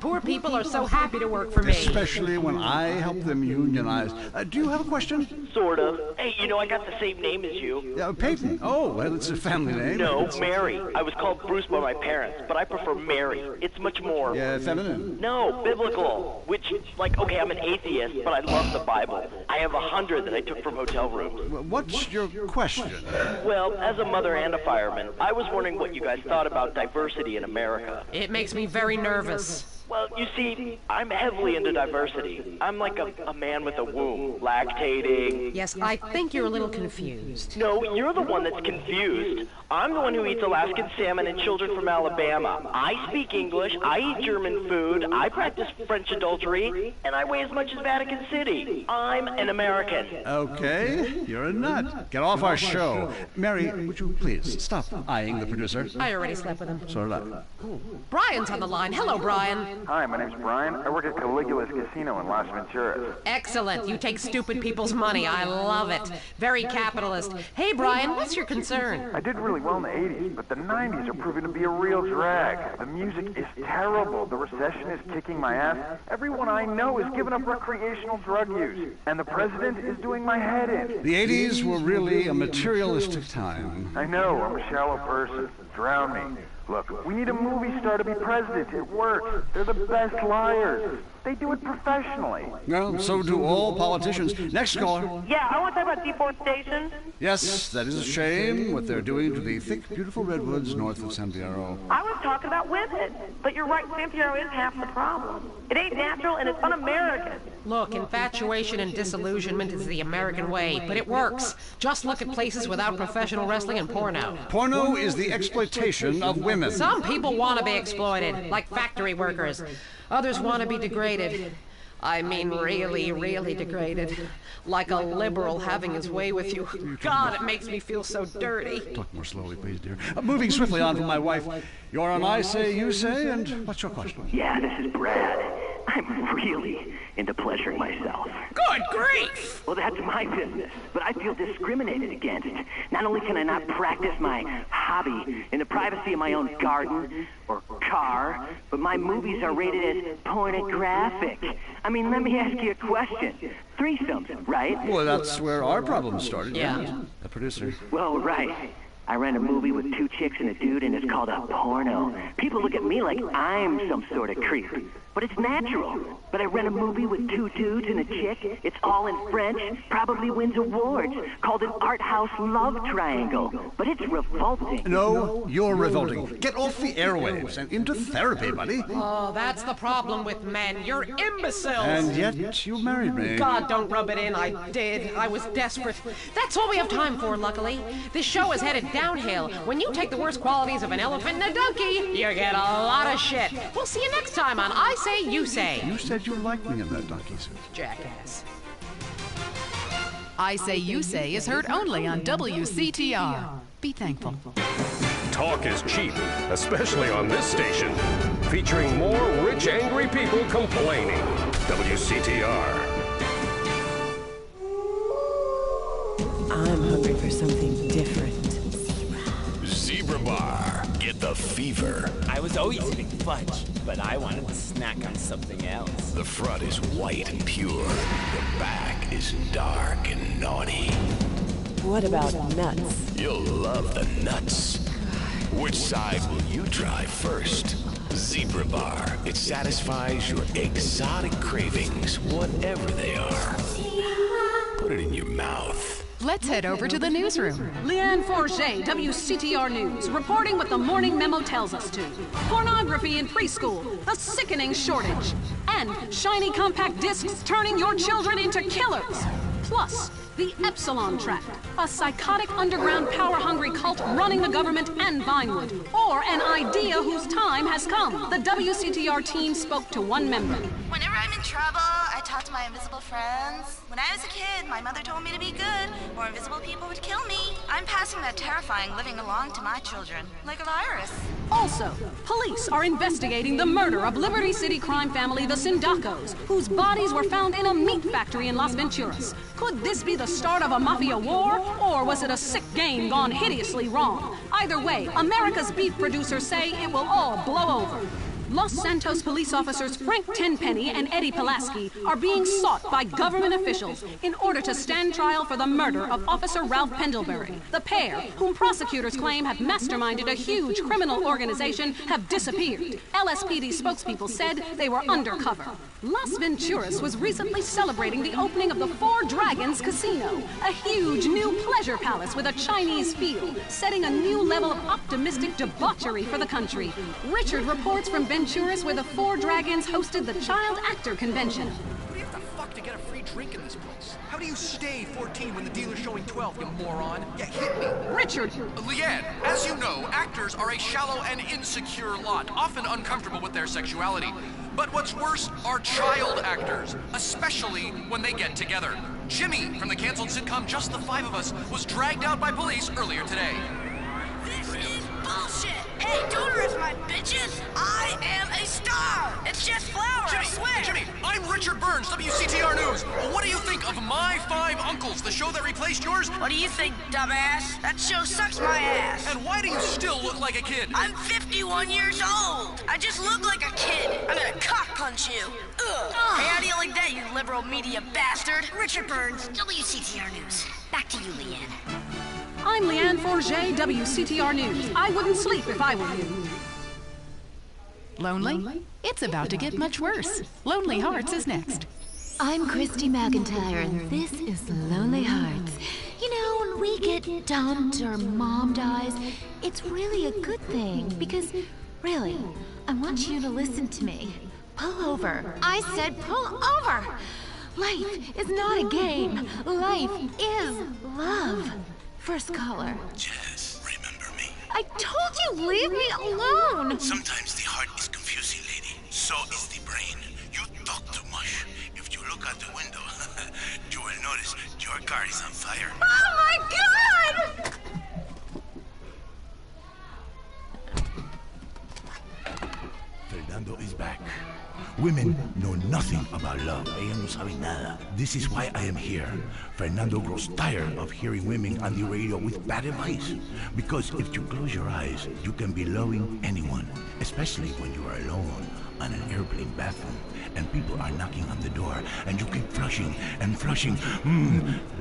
poor people are so happy to work for me. Especially when I help them unionize. Do you have a question? Sort of. Hey, you know, I got the same name as you. Peyton. Oh, well, it's a family name. No, Mary. I was called Bruce by my parents, but I prefer Mary. It's much more... feminine? No, biblical. Which, like, okay, I'm an atheist, but I love the Bible. I have 100 that I took from hotel rooms. What's your question? Well, as a mother and a fireman, I was wondering what you guys thought about diversity in America. It makes me very nervous. Well, you see, I'm heavily into diversity. I'm like a man with a womb, lactating. Yes, I think you're a little confused. No, you're the one that's confused. I'm the one who eats Alaskan salmon and children from Alabama. I speak English, I eat German food, I practice French adultery, and I weigh as much as Vatican City. I'm an American. Okay, you're a nut. Get off our show. Mary, would you please stop eyeing the producer? I already slept with him. So did I. Brian's on the line. Hello, Brian. Hi, my name's Brian. I work at Caligula's Casino in Las Venturas. Excellent. You take stupid people's money. I love it. Very capitalist. Hey, Brian, what's your concern? I did really well in the 80s, but the 90s are proving to be a real drag. The music is terrible. The recession is kicking my ass. Everyone I know is giving up recreational drug use. And the president is doing my head in. The 80s were really a materialistic time. I know. I'm a shallow person. Drown me. Look, we need a movie star to be president. It works. They're the best liars. They do it professionally. Well, so do all politicians. Next caller. Yeah, I want to talk about deforestation. Yes, that is a shame, what they're doing to the thick, beautiful redwoods north of San Fierro. I was talking about women. But you're right, San Fierro is half the problem. It ain't natural and it's un-American. Look, infatuation and disillusionment is the American way, but it works. Just look at places without professional wrestling and porno. Porno is the exploitation of women. Some people want to be exploited, like factory workers. Others want to be degraded. I mean really, really degraded. Like a liberal having his way with you. God, it makes me feel so dirty. Talk more slowly, please, dear. Moving swiftly on from my wife. You're on I Say, You Say, and what's your question? Yeah, this is Brad. I'm really into pleasuring myself. Good grief! Well, that's my business, but I feel discriminated against. Not only can I not practice my hobby in the privacy of my own garden or car, but my movies are rated as pornographic. I mean, let me ask you a question. Threesomes, right? Well, that's where our problem started. Yeah. The producer. Well, right. I ran a movie with 2 chicks and a dude, and it's called a porno. People look at me like I'm some sort of creep. But it's natural. But I ran a movie with 2 dudes and a chick. It's all in French. Probably wins awards. Called an art house love triangle. But it's revolting. No, you're revolting. Get off the airwaves and into therapy, buddy. Oh, that's the problem with men. You're imbeciles. And yet you married me. God, don't rub it in. I did. I was desperate. That's all we have time for, luckily. This show is headed downhill. When you take the worst qualities of an elephant and a donkey, you get a lot of shit. We'll see you next time on I Say, You Say. You said you liked me in that donkey suit. Jackass. I Say, You Say is heard only on WCTR. Be thankful. Talk is cheap, especially on this station. Featuring more rich, angry people complaining. WCTR. I'm hungry for something different. Zebra Bar. Get the fever. I was always eating fudge, but I wanted to snack on something else. The front is white and pure. The back is dark and naughty. What about nuts? You'll love the nuts. Which side will you try first? Zebra Bar. It satisfies your exotic cravings, whatever they are. Put it in your mouth. Let's head over to the newsroom. Leanne Forget, WCTR News, reporting what the morning memo tells us to. Pornography in preschool, a sickening shortage. And shiny compact discs turning your children into killers. Plus, the Epsilon Tract, a psychotic underground power-hungry cult running the government and Vinewood. Or an idea whose time has come. The WCTR team spoke to one member. Whenever I'm in trouble, I talk to my invisible friends. When I was a kid, my mother told me to be good, or invisible people would kill me. I'm passing that terrifying living along to my children, like a virus. Also, police are investigating the murder of Liberty City crime family, the Sindacos, whose bodies were found in a meat factory in Las Venturas. Could this be the start of a mafia war, or was it a sick game gone hideously wrong? Either way, America's beef producers say it will all blow over. Los Santos police officers Frank Tenpenny and Eddie Pulaski are being sought by government officials in order to stand trial for the murder of Officer Ralph Pendlebury. The pair, whom prosecutors claim have masterminded a huge criminal organization, have disappeared. LSPD spokespeople said they were undercover. Las Venturas was recently celebrating the opening of the Four Dragons Casino, a huge new pleasure palace with a Chinese feel, setting a new level of optimistic debauchery for the country. Richard reports from Venturas, where the Four Dragons hosted the Child Actor Convention. What do you have to fuck to get a free drink in this place? How do you stay 14 when the dealer's showing 12, you moron? Yeah, hit me. Richard! Leanne, as you know, actors are a shallow and insecure lot, often uncomfortable with their sexuality. But what's worse are child actors, especially when they get together. Jimmy, from the canceled sitcom Just the Five of Us, was dragged out by police earlier today. This is bullshit! Hey, don't arrest my bitches! I am a star! It's just flour, I swear! Jimmy, I'm Richard Burns, WCTR News. What do you think of My Five Uncles, the show that replaced yours? What do you think, dumbass? That show sucks my ass. And why do you still look like a kid? I'm 51 years old. I just look like a kid. I'm gonna cock punch you. Ugh. Hey, how do you like that, you liberal media bastard? Richard Burns, WCTR News. Back to you, Leanne. I'm Leanne Forget, WCTR News. I wouldn't sleep if I were you. Lonely? It's about to get much worse. Lonely Hearts is next. I'm Christy McIntyre, and this is Lonely Hearts. You know, when we get dumped or mom dies, it's really a good thing, because, really, I want you to listen to me. Pull over. I said pull over! Life is not a game. Life is love. First caller. Jess, remember me? I told you, leave me alone! Sometimes the heart is confusing, lady. So is the brain. You talk too much. If you look out the window, you will notice your car is on fire. Oh my God! Fernando is back. Women know nothing about love. Ella no sabe nada. This is why I am here. Fernando grows tired of hearing women on the radio with bad advice. Because if you close your eyes, you can be loving anyone, especially when you are alone on an airplane bathroom and people are knocking on the door and you keep flushing and flushing.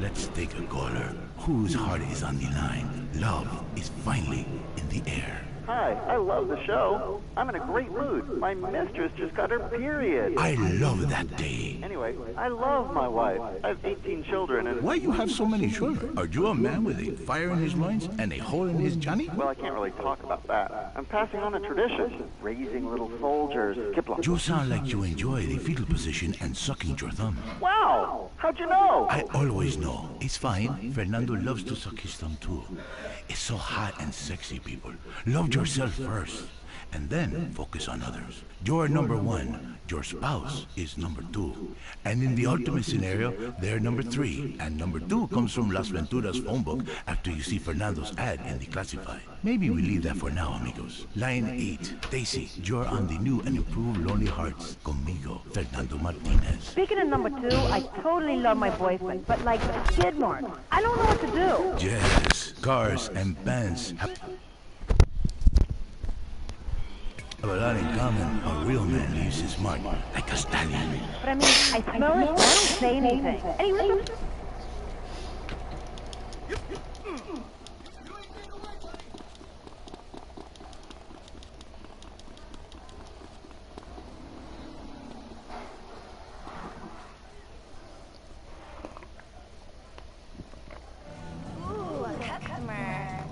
Let's take a caller. Whose heart is on the line? Love is finally in the air. Hi, I love the show. I'm in a great mood. My mistress just got her period. I love that day. Anyway, I love my wife. I have 18 children and... Why you have so many children? Are you a man with a fire in his loins and a hole in his Johnny? Well, I can't really talk about that. I'm passing on a tradition. Raising little soldiers. Kipling. You sound like you enjoy the fetal position and sucking your thumb. Wow! How'd you know? I always know. It's fine. Fernando loves to suck his thumb too. It's so hot and sexy, people. Love yourself first, and then focus on others. You're number one. Your spouse is number two. And in the ultimate scenario, they're number three. And number two comes from Las Venturas phone book after you see Fernando's ad in the classified. Maybe we leave that for now, amigos. Line 8. Daisy, you're on the new and improved Lonely Hearts. Conmigo, Fernando Martinez. Speaking of number two, I totally love my boyfriend, but like skid marks. I don't know what to do. Yes, cars and bands have a lot in common. A real man leaves his mark like a stallion. But I mean, I smell it, I don't say anything. Anyway. Ooh, a customer.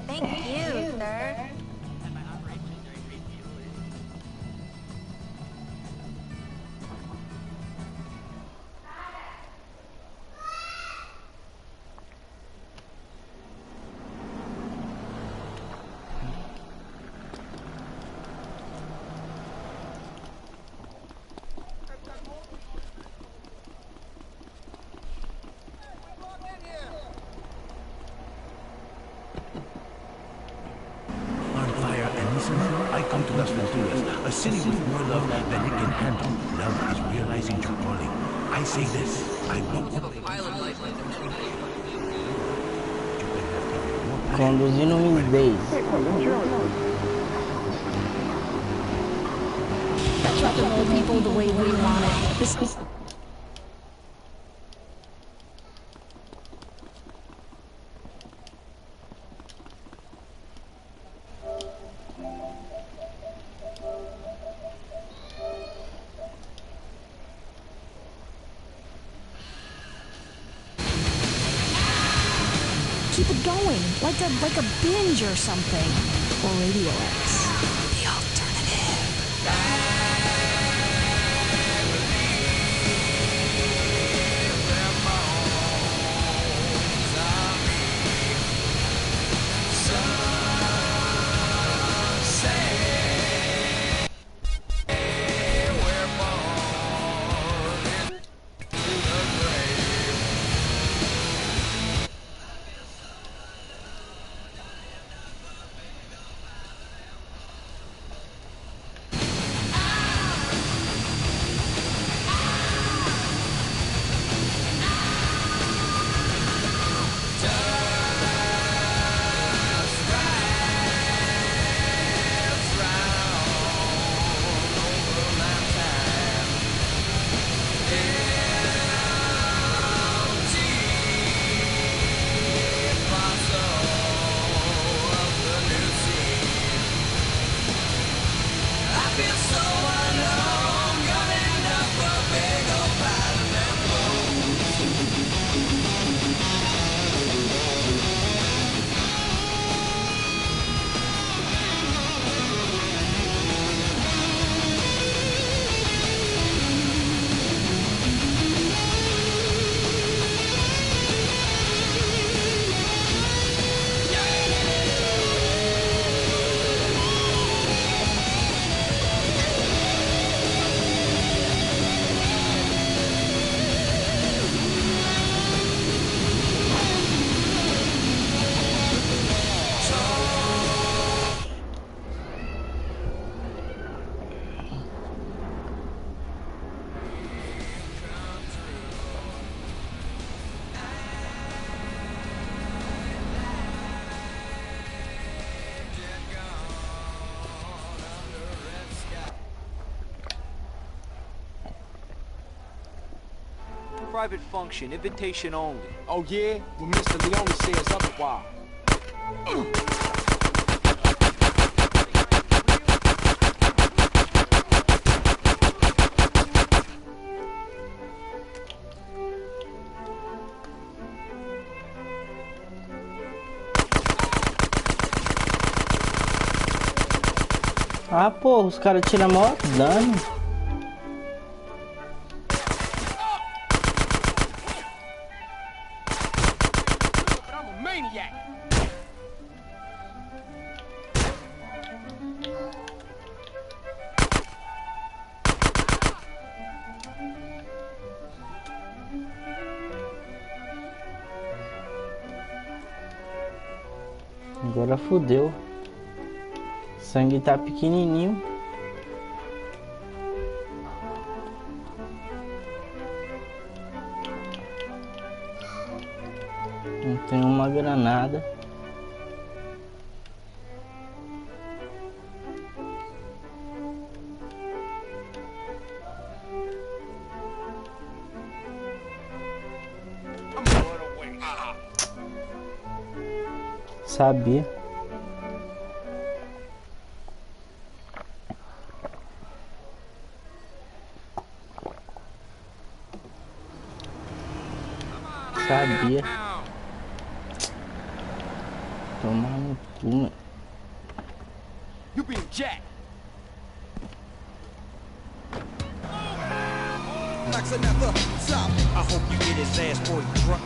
Thank you, sir. I come to Las Venturas, a city with more love than it can handle. Love is realizing your calling. I say this, I won't. Conduzindo um inglês. Try to mold people the way we want it. This is... Keep it going, like a binge or something. Or Radio X. The alternative. Private function, invitation only. Oh yeah? Well, Mr. Leone says otherwise. Ah, pô, os caras tiram maior dano. Agora fudeu. Sangue tá pequenininho. Não tem uma granada. Sabia. Sabia. Toma no cu, mano. You being jacked. I hope you get his ass for your truck.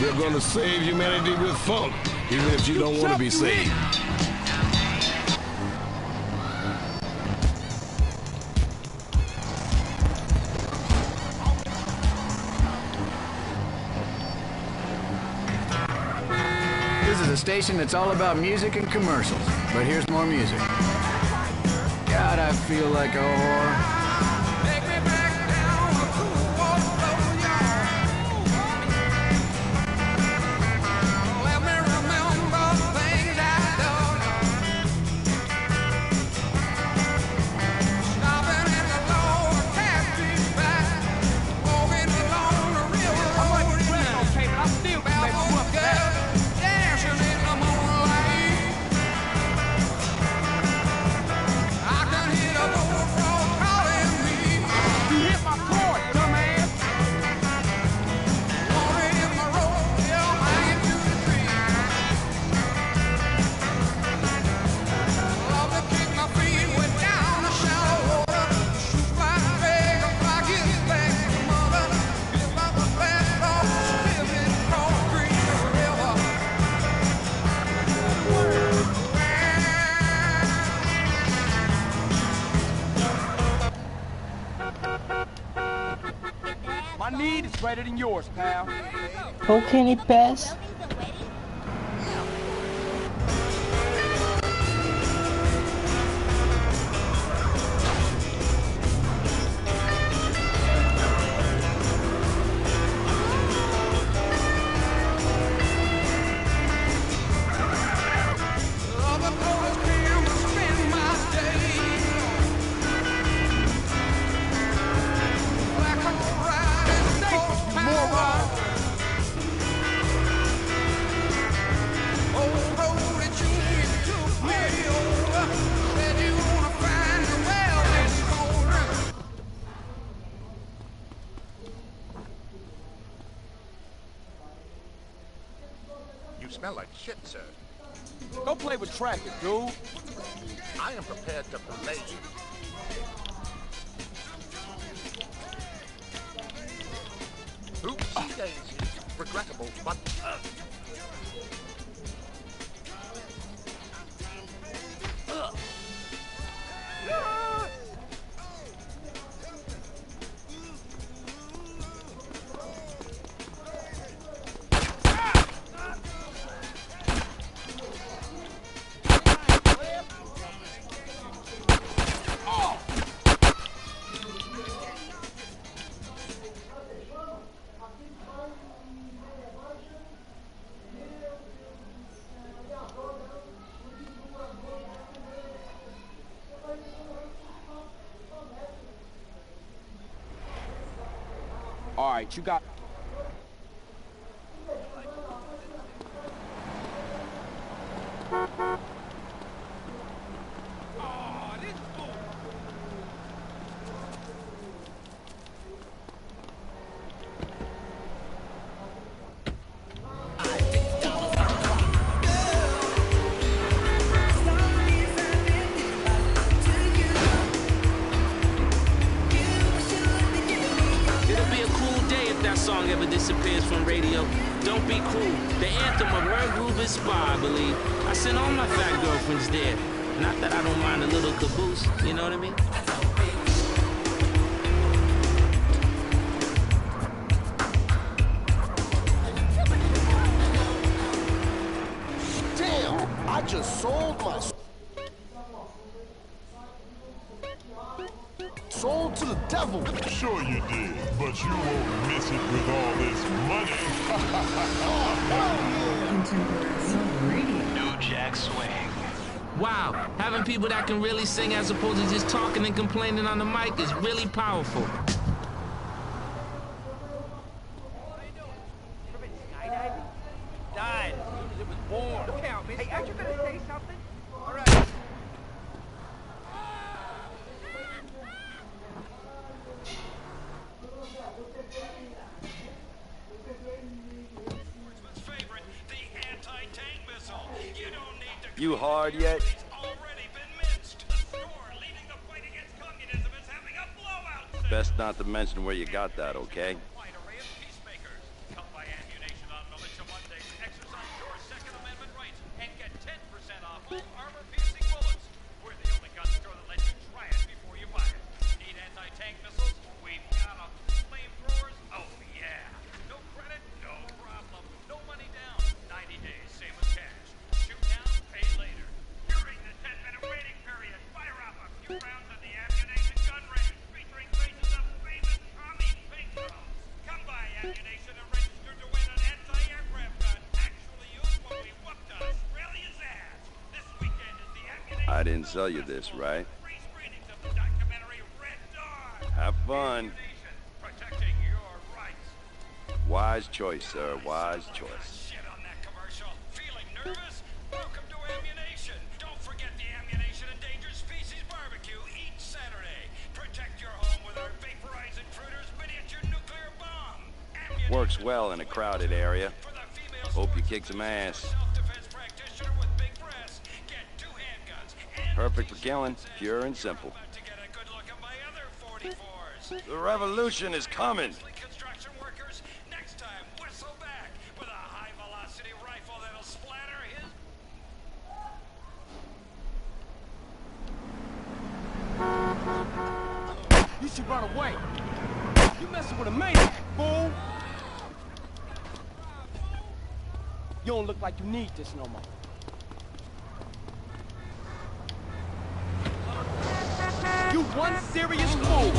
We're gonna save humanity with funk, even if you don't want to be saved. This is a station that's all about music and commercials, but here's more music. God, I feel like a whore. My need is greater than yours, pal. How can he pass? smell like shit, sir. Go play with traffic, dude. I am prepared to belay you. Oopsie daisy. Regrettable, but... All right, you got... Disappears from radio. Don't be cruel. The anthem of Run Groove is Spa, I believe. I sent all my fat girlfriends there. Not that I don't mind a little caboose, you know what I mean? Damn! I just sold my... Sold to the devil. Sure you did, but you won't miss it with all this money. New Jack Swing. Wow, having people that can really sing as opposed to just talking and complaining on the mic is really powerful. Died as soon as it was born. Look out, man. Hey, aren't you gonna say something? All right. You hard yet? Best not to mention where you got that, okay? I didn't sell you this, right? Have fun. Wise choice, sir. Wise choice. Welcome to Ammunition. Don't forget the Ammunition Endangered Species Barbecue each Saturday. Protect your home with our vaporizing intruders miniature nuclear bomb. Works well in a crowded area. Hope you kick some ass. Perfect for killing, pure and simple. The revolution is coming. Construction workers, next time whistle back with a high-velocity rifle that'll splatter his... You should run away. You messing with a maniac, fool. You don't look like you need this no more. You one serious fool!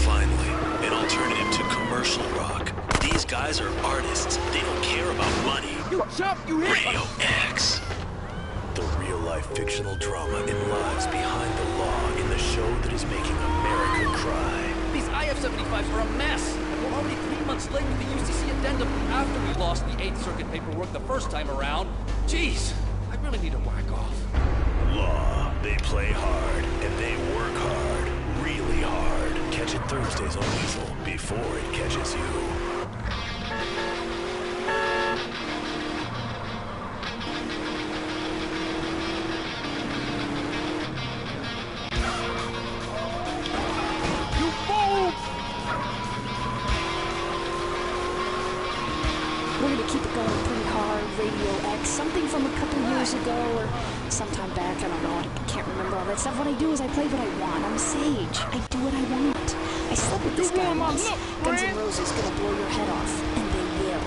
Finally, an alternative to commercial rock. These guys are artists. They don't care about money. You chump, you hit! Radio X. The real-life fictional drama in lives behind the law in the show that is making America cry. These IF-75s are a mess. And we're already 3 months late with the UCC addendum after we lost the 8th Circuit paperwork the first time around. Jeez, I really need to whack off. Law. They play hard, and they work hard. Really hard. Catch it Thursdays on Weasel before it catches you. We're gonna keep it going pretty hard, Radio X, something from a couple years ago or sometime back, I don't know, I can't remember all that stuff. What I do is I play what I want, I'm a sage, I do what I want. I slept with this guy once, Guns N' Roses gonna blow your head off, and they will.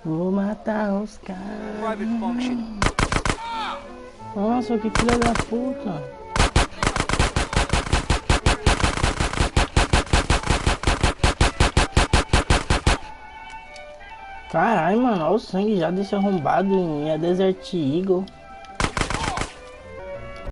Vou matar os caras. Private function. Nossa, que filha da puta. Caralho, mano, olha o sangue já desse arrombado em minha Desert Eagle.